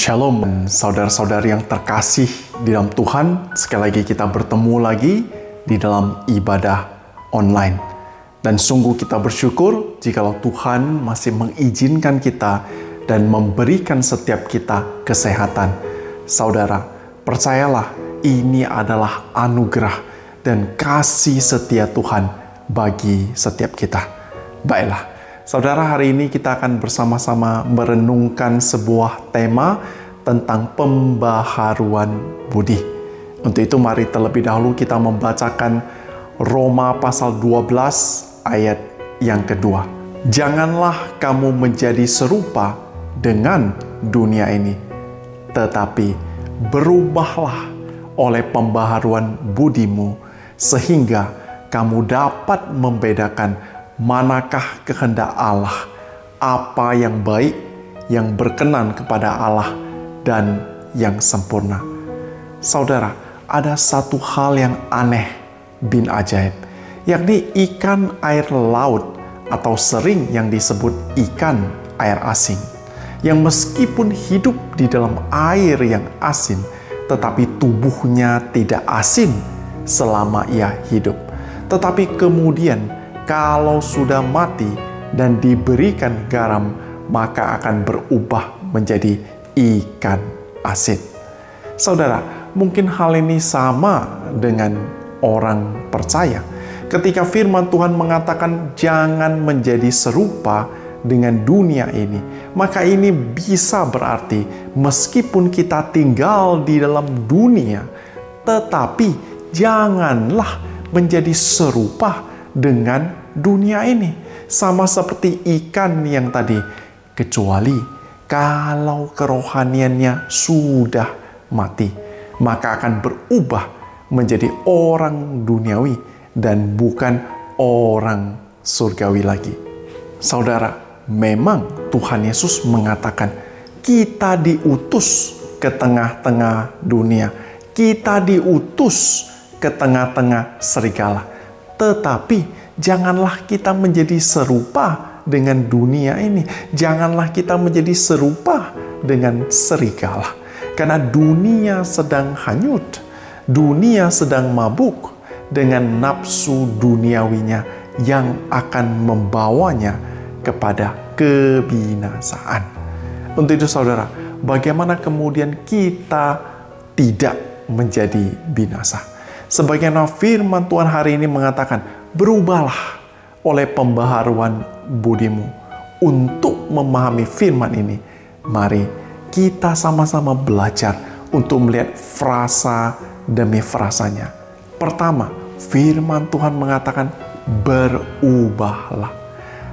Shalom, saudara-saudari yang terkasih di dalam Tuhan. Sekali lagi kita bertemu lagi di dalam ibadah online. Dan sungguh kita bersyukur jikalau Tuhan masih mengizinkan kita dan memberikan setiap kita kesehatan. Saudara, percayalah ini adalah anugerah dan kasih setia Tuhan bagi setiap kita. Baiklah. Saudara, hari ini kita akan bersama-sama merenungkan sebuah tema tentang pembaharuan budi. Untuk itu mari terlebih dahulu kita membacakan Roma pasal 12 ayat yang kedua. Janganlah kamu menjadi serupa dengan dunia ini, tetapi berubahlah oleh pembaharuan budimu, sehingga kamu dapat membedakan manakah kehendak Allah, apa yang baik, yang berkenan kepada Allah, dan yang sempurna. Saudara, ada satu hal yang aneh bin ajaib, yakni ikan air laut atau sering yang disebut ikan air asin, yang meskipun hidup di dalam air yang asin, tetapi tubuhnya tidak asin selama ia hidup. Tetapi kemudian kalau sudah mati dan diberikan garam, maka akan berubah menjadi ikan asin. Saudara, mungkin hal ini sama dengan orang percaya. Ketika firman Tuhan mengatakan jangan menjadi serupa dengan dunia ini, maka ini bisa berarti meskipun kita tinggal di dalam dunia, tetapi janganlah menjadi serupa dengan dunia ini, sama seperti ikan yang tadi, kecuali kalau kerohaniannya sudah mati, maka akan berubah menjadi orang duniawi dan bukan orang surgawi lagi. Saudara, memang Tuhan Yesus mengatakan kita diutus ke tengah-tengah dunia, kita diutus ke tengah-tengah serigala. Tetapi janganlah kita menjadi serupa dengan dunia ini. Janganlah kita menjadi serupa dengan serigala. Karena dunia sedang hanyut. Dunia sedang mabuk dengan nafsu duniawinya yang akan membawanya kepada kebinasaan. Untuk itu saudara, bagaimana kemudian kita tidak menjadi binasa? Sebagaimana firman Tuhan hari ini mengatakan, berubahlah oleh pembaharuan budimu. Untuk memahami firman ini, mari kita sama-sama belajar untuk melihat frasa demi frasanya. Pertama, firman Tuhan mengatakan, berubahlah.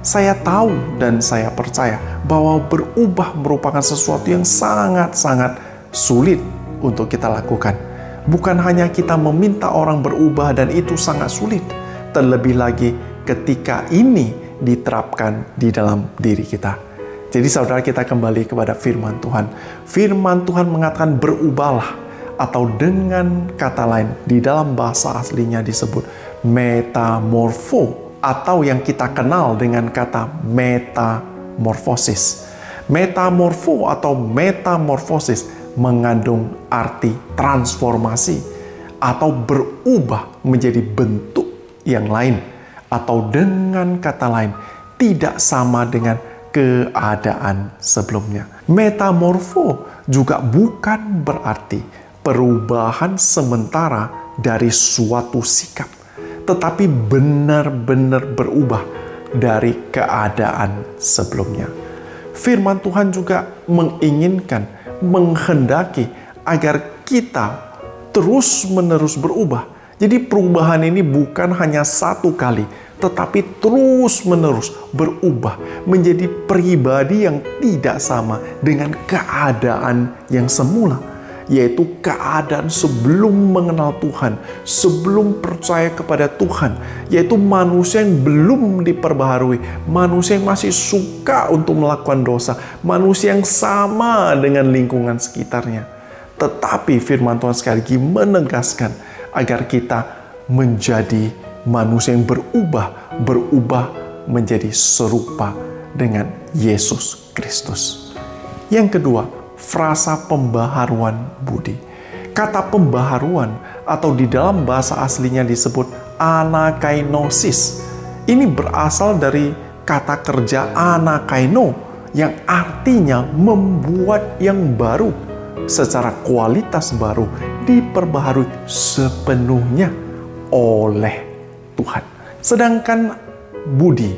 Saya tahu dan saya percaya bahwa berubah merupakan sesuatu yang sangat-sangat sulit untuk kita lakukan. Bukan hanya kita meminta orang berubah dan itu sangat sulit. Terlebih lagi ketika ini diterapkan di dalam diri kita. Jadi saudara, kita kembali kepada firman Tuhan. Firman Tuhan mengatakan berubahlah, atau dengan kata lain di dalam bahasa aslinya disebut metamorfo, atau yang kita kenal dengan kata metamorfosis. Metamorfo atau metamorfosis mengandung arti transformasi atau berubah menjadi bentuk yang lain, atau dengan kata lain tidak sama dengan keadaan sebelumnya. Metamorfo juga bukan berarti perubahan sementara dari suatu sikap, tetapi benar-benar berubah dari keadaan sebelumnya. Firman Tuhan juga menginginkan, menghendaki agar kita terus-menerus berubah. Jadi perubahan ini bukan hanya satu kali, tetapi terus-menerus berubah menjadi pribadi yang tidak sama dengan keadaan yang semula, yaitu keadaan sebelum mengenal Tuhan, sebelum percaya kepada Tuhan, yaitu manusia yang belum diperbaharui, manusia yang masih suka untuk melakukan dosa, manusia yang sama dengan lingkungan sekitarnya. Tetapi firman Tuhan sekali lagi menegaskan agar kita menjadi manusia yang berubah menjadi serupa dengan Yesus Kristus. Yang kedua, frasa pembaharuan budi. Kata pembaharuan atau di dalam bahasa aslinya disebut anakainosis. Ini berasal dari kata kerja anakaino yang artinya membuat yang baru secara kualitas baru, diperbaharui sepenuhnya oleh Tuhan. Sedangkan budi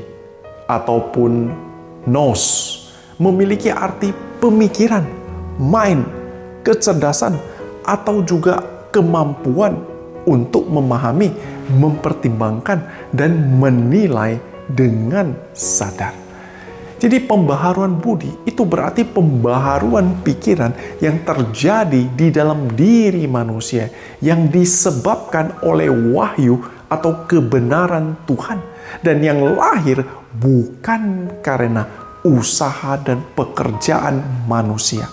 ataupun nous memiliki arti pemikiran, mind, kecerdasan, atau juga kemampuan untuk memahami, mempertimbangkan, dan menilai dengan sadar. Jadi pembaharuan budi itu berarti pembaharuan pikiran yang terjadi di dalam diri manusia yang disebabkan oleh wahyu atau kebenaran Tuhan dan yang lahir bukan karena usaha dan pekerjaan manusia,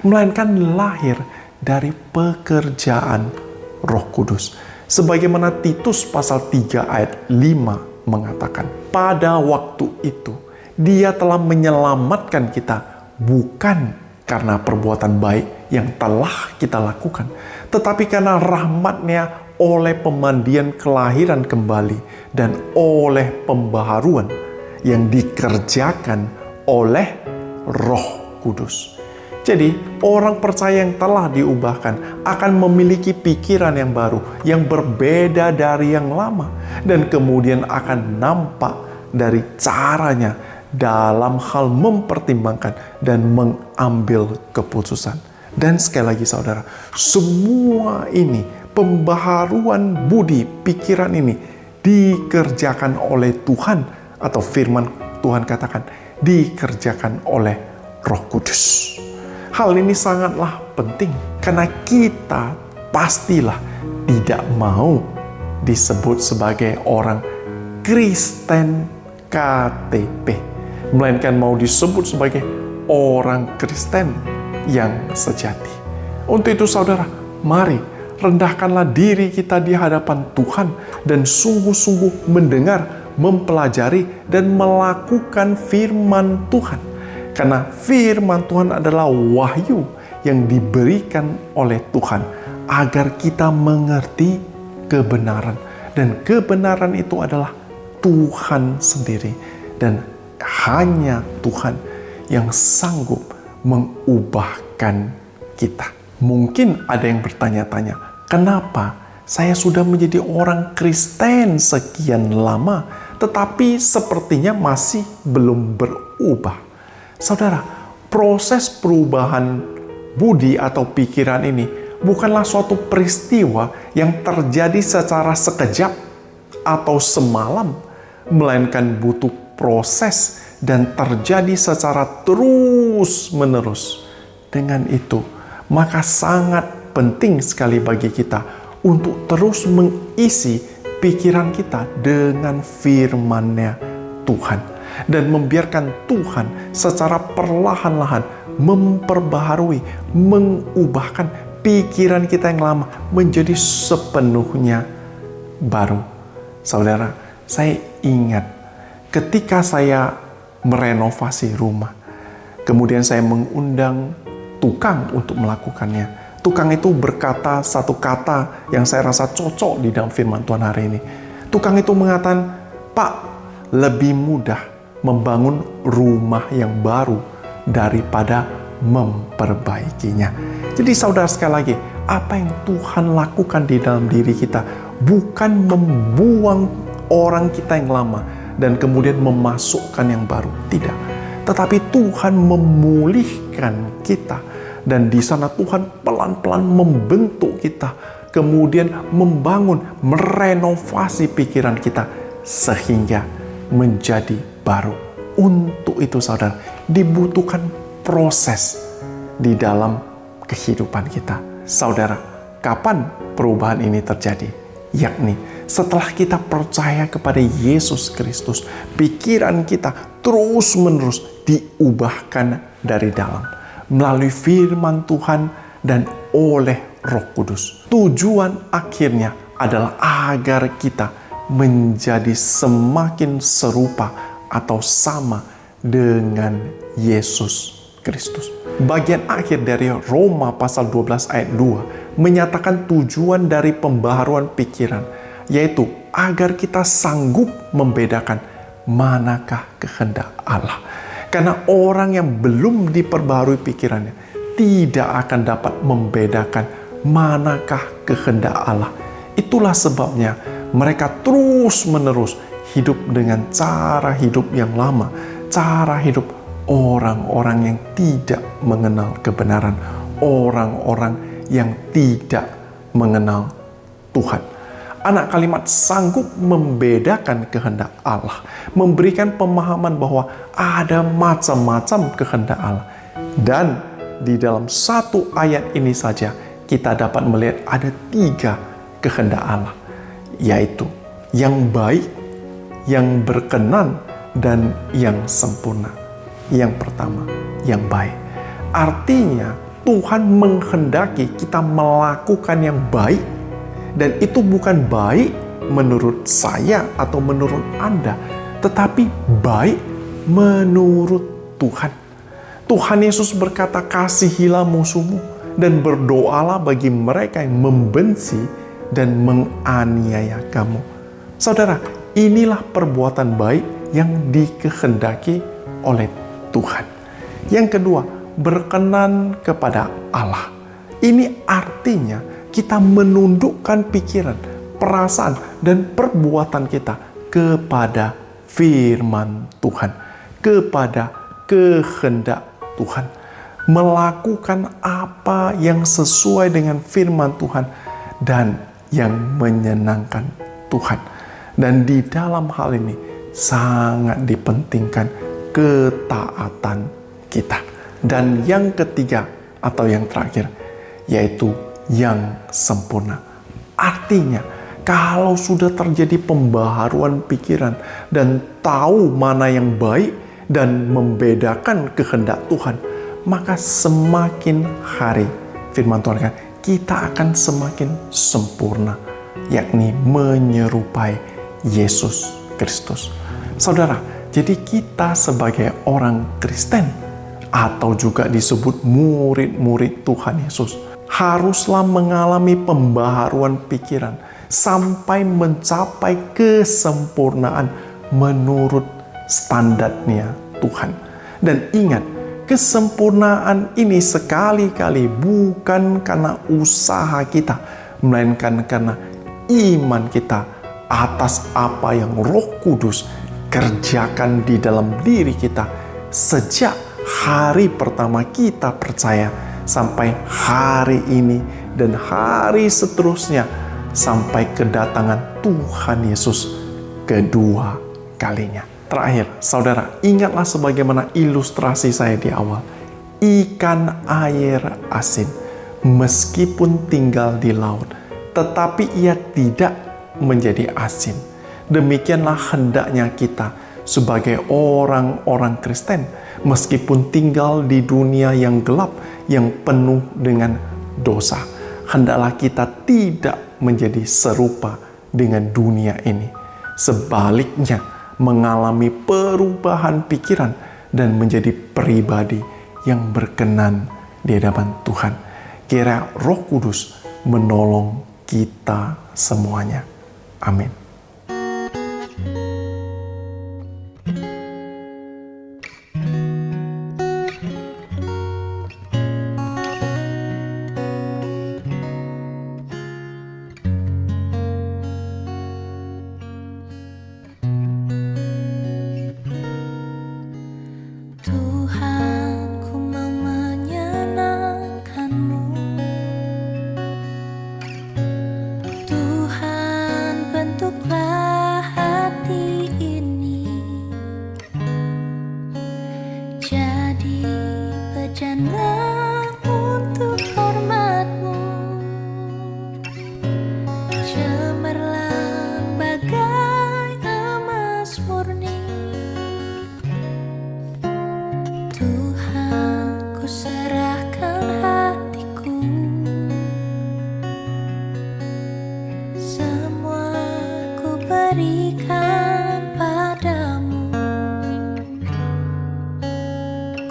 melainkan lahir dari pekerjaan Roh Kudus. Sebagaimana Titus pasal 3 ayat 5 mengatakan, pada waktu itu Dia telah menyelamatkan kita bukan karena perbuatan baik yang telah kita lakukan, tetapi karena rahmat-Nya oleh pemandian kelahiran kembali dan oleh pembaharuan yang dikerjakan oleh Roh Kudus. Jadi, orang percaya yang telah diubahkan akan memiliki pikiran yang baru, yang berbeda dari yang lama, dan kemudian akan nampak dari caranya dalam hal mempertimbangkan dan mengambil keputusan. Dan sekali lagi saudara, semua ini, pembaharuan budi, pikiran ini dikerjakan oleh Tuhan, atau firman Tuhan katakan, dikerjakan oleh Roh Kudus. Hal ini sangatlah penting karena kita pastilah tidak mau disebut sebagai orang Kristen KTP, melainkan mau disebut sebagai orang Kristen yang sejati. Untuk itu saudara, mari rendahkanlah diri kita di hadapan Tuhan dan sungguh-sungguh mendengar, mempelajari, dan melakukan firman Tuhan. Karena firman Tuhan adalah wahyu yang diberikan oleh Tuhan agar kita mengerti kebenaran. Dan kebenaran itu adalah Tuhan sendiri. Dan hanya Tuhan yang sanggup mengubahkan kita. Mungkin ada yang bertanya-tanya, kenapa saya sudah menjadi orang Kristen sekian lama, tetapi sepertinya masih belum berubah? Saudara, proses perubahan budi atau pikiran ini bukanlah suatu peristiwa yang terjadi secara sekejap atau semalam, melainkan butuh proses dan terjadi secara terus-menerus. Dengan itu, maka sangat penting sekali bagi kita untuk terus mengisi pikiran kita dengan firman-Nya Tuhan. Dan membiarkan Tuhan secara perlahan-lahan memperbaharui, mengubahkan pikiran kita yang lama menjadi sepenuhnya baru. Saudara, saya ingat ketika saya merenovasi rumah, kemudian saya mengundang tukang untuk melakukannya. Tukang itu berkata satu kata yang saya rasa cocok di dalam firman Tuhan hari ini. Tukang itu mengatakan, "Pak, lebih mudah membangun rumah yang baru daripada memperbaikinya." Jadi saudara, sekali lagi, apa yang Tuhan lakukan di dalam diri kita bukan membuang orang kita yang lama dan kemudian memasukkan yang baru, tidak. Tetapi Tuhan memulihkan kita, dan di sana Tuhan pelan-pelan membentuk kita, kemudian membangun, merenovasi pikiran kita sehingga menjadi baru. Untuk itu saudara, dibutuhkan proses di dalam kehidupan kita. Saudara, kapan perubahan ini terjadi? Yakni setelah kita percaya kepada Yesus Kristus, pikiran kita terus-menerus diubahkan dari dalam melalui firman Tuhan dan oleh Roh Kudus. Tujuan akhirnya adalah agar kita menjadi semakin serupa atau sama dengan Yesus Kristus. Bagian akhir dari Roma pasal 12 ayat 2 menyatakan tujuan dari pembaharuan pikiran, yaitu agar kita sanggup membedakan manakah kehendak Allah. Karena orang yang belum diperbaharui pikirannya tidak akan dapat membedakan manakah kehendak Allah. Itulah sebabnya mereka terus-menerus hidup dengan cara hidup yang lama, cara hidup orang-orang yang tidak mengenal kebenaran, orang-orang yang tidak mengenal Tuhan. Anak kalimat sanggup membedakan kehendak Allah, memberikan pemahaman bahwa ada macam-macam kehendak Allah. Dan di dalam satu ayat ini saja kita dapat melihat ada 3 kehendak Allah, yaitu yang baik, yang berkenan, dan yang sempurna. Yang pertama, yang baik. Artinya Tuhan menghendaki kita melakukan yang baik, dan itu bukan baik menurut saya atau menurut Anda, tetapi baik menurut Tuhan. Tuhan Yesus berkata, kasihilah musuhmu dan berdoalah bagi mereka yang membenci dan menganiaya kamu. Saudara, inilah perbuatan baik yang dikehendaki oleh Tuhan. Yang kedua, berkenan kepada Allah. Ini artinya kita menundukkan pikiran, perasaan, dan perbuatan kita kepada firman Tuhan, kepada kehendak Tuhan. Melakukan apa yang sesuai dengan firman Tuhan dan yang menyenangkan Tuhan. Dan di dalam hal ini sangat dipentingkan ketaatan kita. Dan yang ketiga atau yang terakhir, yaitu yang sempurna. Artinya, kalau sudah terjadi pembaharuan pikiran dan tahu mana yang baik dan membedakan kehendak Tuhan, maka semakin hari, firman Tuhan kan, kita akan semakin sempurna, yakni menyerupai Yesus Kristus. Saudara, jadi kita sebagai orang Kristen atau juga disebut murid-murid Tuhan Yesus haruslah mengalami pembaharuan pikiran sampai mencapai kesempurnaan menurut standarnya Tuhan. Dan ingat, kesempurnaan ini sekali-kali bukan karena usaha kita, melainkan karena iman kita atas apa yang Roh Kudus kerjakan di dalam diri kita sejak hari pertama kita percaya sampai hari ini dan hari seterusnya sampai kedatangan Tuhan Yesus kedua kalinya. Terakhir, saudara, ingatlah sebagaimana ilustrasi saya di awal. Ikan air asin meskipun tinggal di laut, tetapi ia tidak menjadi asin. Demikianlah hendaknya kita sebagai orang-orang Kristen, meskipun tinggal di dunia yang gelap, yang penuh dengan dosa. Hendaklah kita tidak menjadi serupa dengan dunia ini. Sebaliknya, mengalami perubahan pikiran dan menjadi pribadi yang berkenan di hadapan Tuhan. Kiranya Roh Kudus menolong kita semuanya. Amin.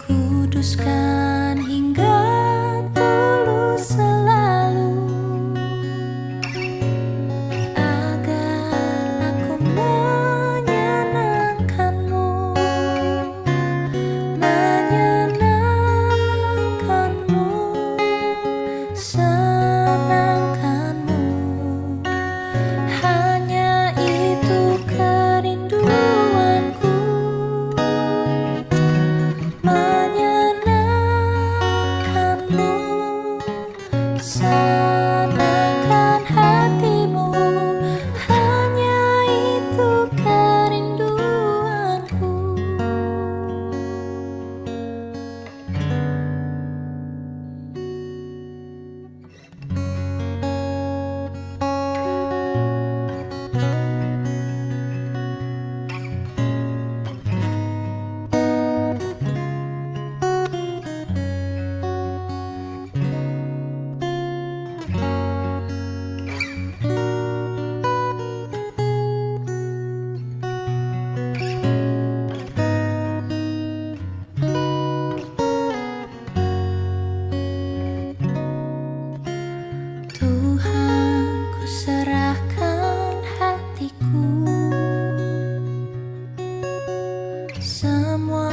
Kuduskan hingga tulus selalu, agar aku menyenangkanmu, menyenangkanmu, senangkanmu. Hanya itu kerinduanku, menyenangkanmu, senangkan hatimu. Hanya itu kerinduanku. Tuhan, ku serahkan hatiku, semua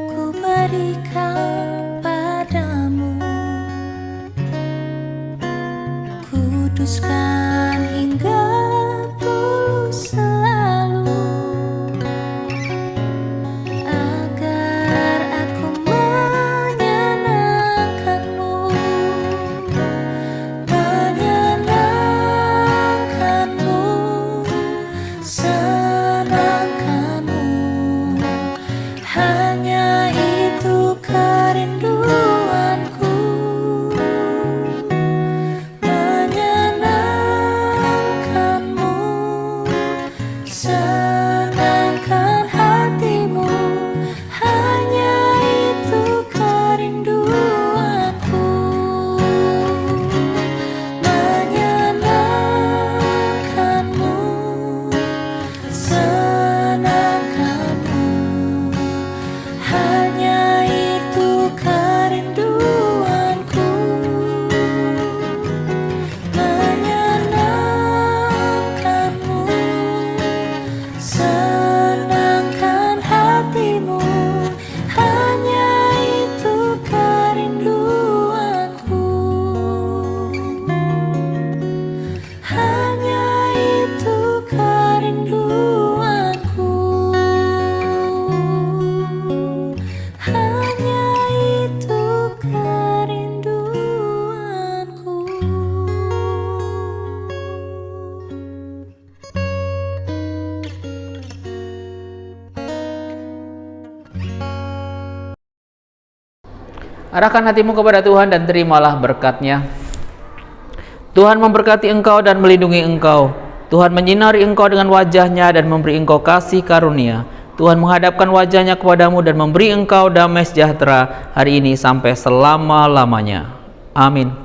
ku berikan padamu. Kuduskan hingga tulus selalu, agar aku menyenangkanmu, menyenangkanmu, senangkanmu. Hanya itu kerinduanku, menyenangkanmu, senangkan hatimu. Hanya itu kerinduanku, menyenangkanmu, senangkanmu. Hanya itu kerinduanku, menyenangkanmu, senangkan hatimu. Hanya itu kerinduanku, hanya itu kerinduanku, hanya itu kerinduanku. Arahkan hatimu kepada Tuhan dan terimalah berkat-Nya. Tuhan memberkati engkau dan melindungi engkau. Tuhan menyinari engkau dengan wajah-Nya dan memberi engkau kasih karunia. Tuhan menghadapkan wajah-Nya kepadamu dan memberi engkau damai sejahtera hari ini sampai selama-lamanya. Amin.